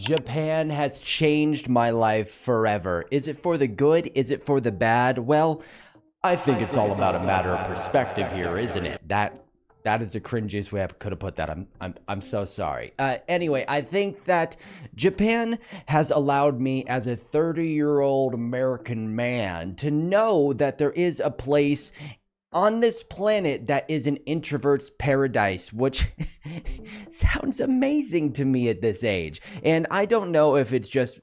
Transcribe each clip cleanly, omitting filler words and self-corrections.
Japan has changed my life forever. Is it for the good? Is it for the bad? Well, I think it's all about a matter of perspective here, isn't it? That is the cringiest way I could have put that. I'm so sorry. Anyway, I think that Japan has allowed me as a 30-year-old American man to know that there is a place on this planet that is an introvert's paradise, which sounds amazing to me at this age. And I don't know if it's just,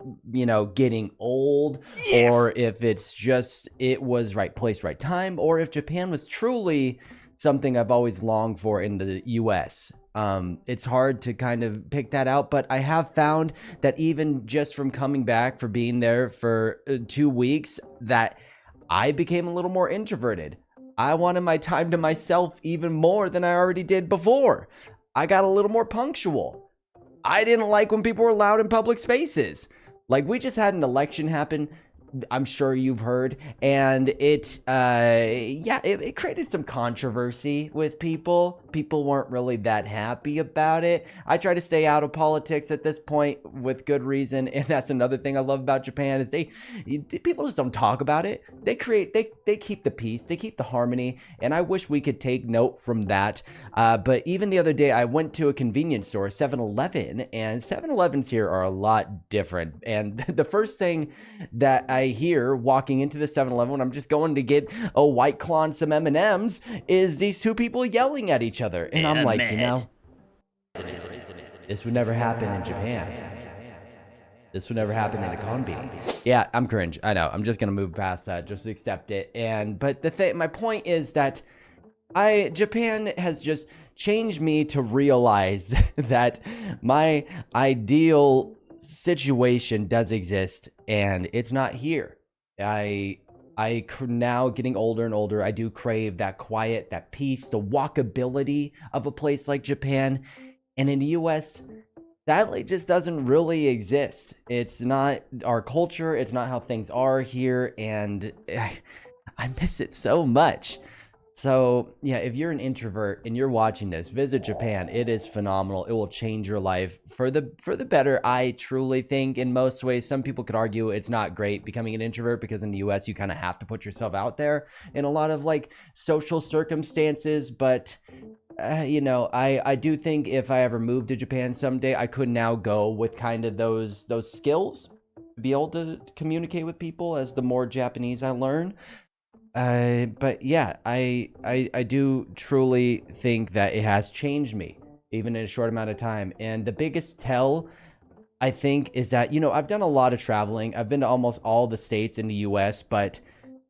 getting old, or if it's just it was right place, right time, or if Japan was truly something I've always longed for in the US. It's hard to kind of pick that out, but I have found that even just from coming back for being there for 2 weeks, that I became a little more introverted. I wanted my time to myself even more than I already did before. I got a little more punctual. I didn't like when people were loud in public spaces. Like, we just had an election happen, I'm sure you've heard, and it created some controversy with people. People weren't really that happy about it. I try to stay out of politics at this point with good reason, and that's another thing I love about Japan is people just don't talk about it. They keep the peace, they keep the harmony, and I wish we could take note from that. But even the other day, I went to a convenience store, 7-Eleven, and 7-Elevens here are a lot different. And the first thing that I hear walking into the 7-Eleven when I'm just going to get a White Claw and some M&Ms is these two people yelling at each other. And I'm like, this would never happen in Japan. This would never happen in a convenience. Yeah, I'm cringe. I know. I'm just going to move past that. Just accept it. But my point is that Japan has just changed me to realize that my ideal situation does exist and it's not here. Now getting older and older, I do crave that quiet, that peace, the walkability of a place like Japan. And in the US, that just doesn't really exist. It's not our culture. It's not how things are here. And I miss it so much. So yeah, if you're an introvert and you're watching this, visit Japan. It is phenomenal. It will change your life for the better. I truly think in most ways. Some people could argue it's not great becoming an introvert because in the US you kind of have to put yourself out there in a lot of like social circumstances. But I do think if I ever moved to Japan someday, I could now go with kind of those skills, be able to communicate with people as the more Japanese I learn. But yeah, I do truly think that it has changed me, even in a short amount of time. And the biggest tell, I think, is that, I've done a lot of traveling. I've been to almost all the states in the US, but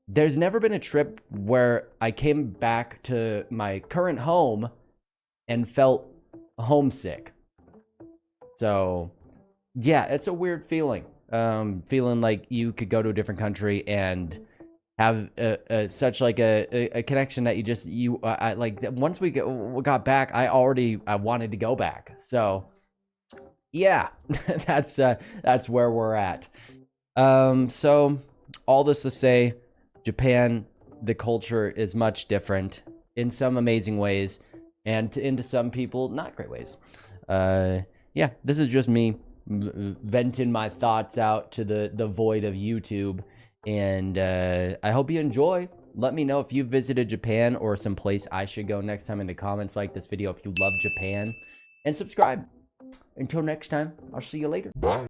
there's never been a trip where I came back to my current home and felt homesick. So yeah, it's a weird feeling. Feeling like you could go to a different country and have such like a connection that once we got back, I wanted to go back. So yeah, that's where we're at. So all this to say, Japan, the culture is much different in some amazing ways, and into some people not great ways. Yeah, this is just me venting my thoughts out to the void of YouTube. And I hope you enjoy. Let me know if you visited Japan or some place I should go next time in the comments. Like this video if you love Japan, and subscribe. Until next time, I'll see you later. Bye.